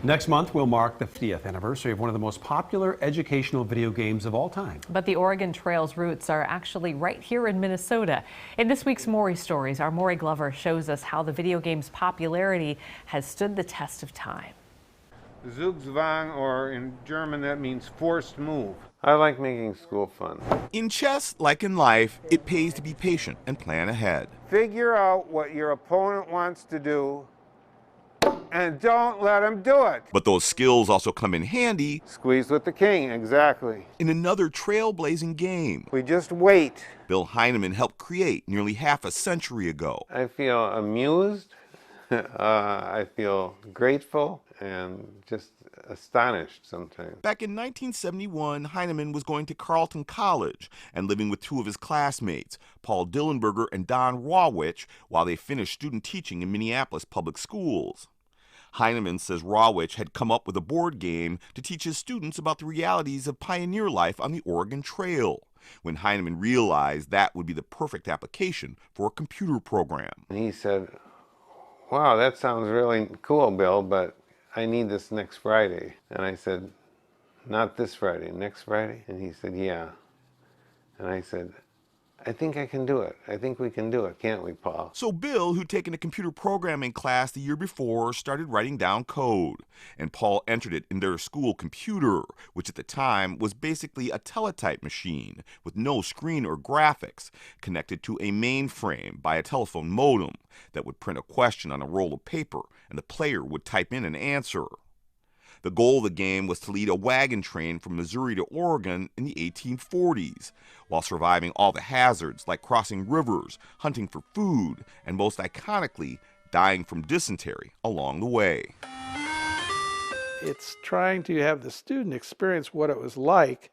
Next month will mark the 50th anniversary of one of the most popular educational video games of all time. But the Oregon Trail's roots are actually right here in Minnesota. In this week's Maury Stories, our Maury Glover shows us how the video game's popularity has stood the test of time. Zugzwang, or in German that means forced move. I like making school fun. In chess, like in life, it pays to be patient and plan ahead. Figure out what your opponent wants to do and don't let him do it. But those skills also come in handy. Squeeze with the king, exactly. In another trailblazing game We just wait. Bill Heineman helped create nearly half a century ago. I feel amused, I feel grateful, and just astonished sometimes. Back in 1971, Heineman was going to Carleton College and living with two of his classmates, Paul Dillenberger and Don Rawich, while they finished student teaching in Minneapolis public schools. Heineman says Rawich had come up with a board game to teach his students about the realities of pioneer life on the Oregon Trail, when Heineman realized that would be the perfect application for a computer program. And he said, "Wow, that sounds really cool, Bill, but I need this next Friday." And I said, "Not this Friday, next Friday?" And he said, "Yeah." And I said, "I think I can do it. I think we can do it, can't we, Paul?" So Bill, who'd taken a computer programming class the year before, started writing down code. And Paul entered it in their school computer, which at the time was basically a teletype machine with no screen or graphics, connected to a mainframe by a telephone modem that would print a question on a roll of paper, and the player would type in an answer. The goal of the game was to lead a wagon train from Missouri to Oregon in the 1840s, while surviving all the hazards like crossing rivers, hunting for food, and most iconically, dying from dysentery along the way. It's trying to have the student experience what it was like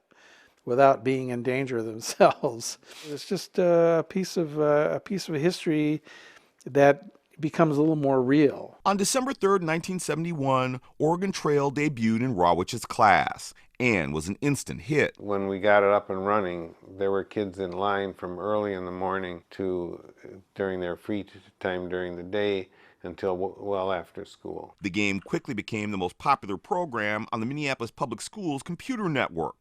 without being in danger themselves. It's just a piece of history that becomes a little more real. On December 3rd, 1971, Oregon Trail debuted in Rawich's class and was an instant hit. When we got it up and running, there were kids in line from early in the morning to during their free time during the day until well after school. The game quickly became the most popular program on the Minneapolis Public Schools computer network.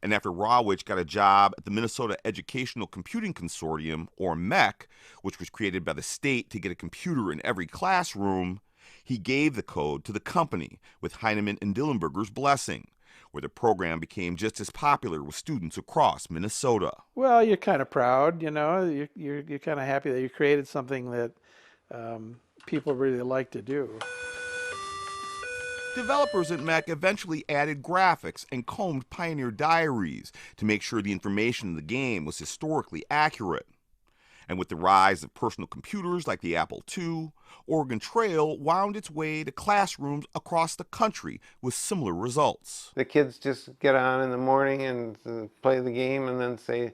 And after Rawich got a job at the Minnesota Educational Computing Consortium, or MEC, which was created by the state to get a computer in every classroom, he gave the code to the company with Heineman and Dillenberger's blessing, where the program became just as popular with students across Minnesota. Well, you're kind of proud, you know, you're kind of happy that you created something that people really like to do. Developers at MEC eventually added graphics and combed Pioneer diaries to make sure the information in the game was historically accurate. And with the rise of personal computers like the Apple II, Oregon Trail wound its way to classrooms across the country with similar results. The kids just get on in the morning and play the game and then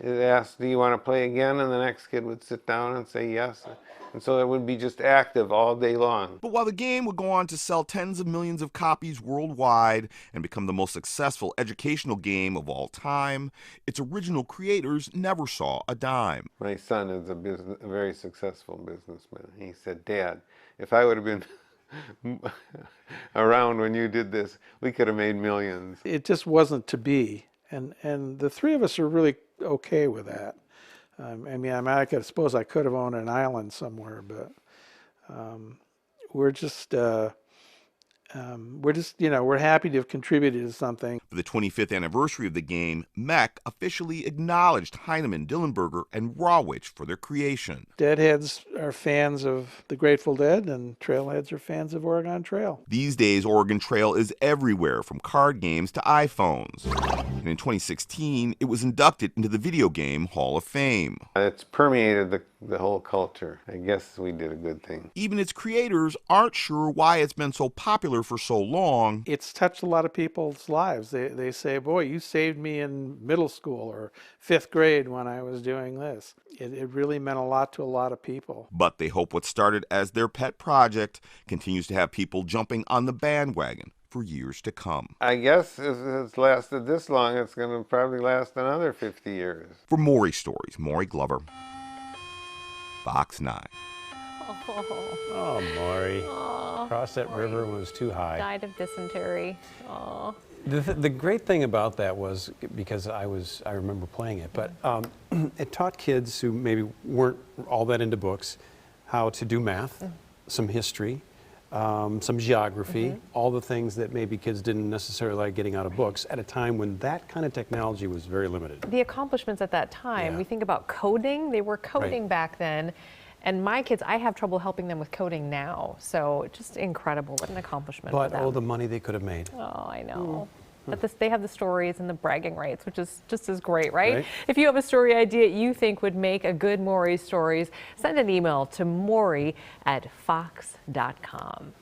ask, "Do you want to play again?" And the next kid would sit down and say yes. And so it would be just active all day long. But while the game would go on to sell tens of millions of copies worldwide and become the most successful educational game of all time, its original creators never saw a dime. My son is a very successful businessman. He said, "Dad, if I would have been around when you did this, we could have made millions." It just wasn't to be, and the three of us are really okay with that. I mean, I suppose I could have owned an island somewhere, but we're just, we're happy to have contributed to something. For the 25th anniversary of the game, MEC officially acknowledged Heineman, Dillenberger, and Rawich for their creation. Deadheads are fans of the Grateful Dead, and Trailheads are fans of Oregon Trail. These days, Oregon Trail is everywhere, from card games to iPhones. And in 2016, it was inducted into the Video Game Hall of Fame. It's permeated the whole culture. I guess we did a good thing. Even its creators aren't sure why it's been so popular for so long. It's touched a lot of people's lives. They say, "Boy, you saved me in middle school or 5th grade when I was doing this." It really meant a lot to a lot of people. But they hope what started as their pet project continues to have people jumping on the bandwagon for years to come. I guess if it's lasted this long, it's going to probably last another 50 years. For Maury Stories, Maury Glover, Fox 9. Oh, Maury. Crossed that river when it was too high. Died of dysentery. Oh. The great thing about that was, because I remember playing it, but it taught kids who maybe weren't all that into books how to do math, some history, some geography, all the things that maybe kids didn't necessarily like getting out of books at a time when that kind of technology was very limited. The accomplishments at that time, we think about coding, they were coding back then. And my kids, I have trouble helping them with coding now. So just incredible, what an accomplishment for But them. oh, the money they could have made. Oh, I know. But they have the stories and the bragging rights, which is just as great, right? If you have a story idea you think would make a good Maury Stories, send an email to maury@fox.com.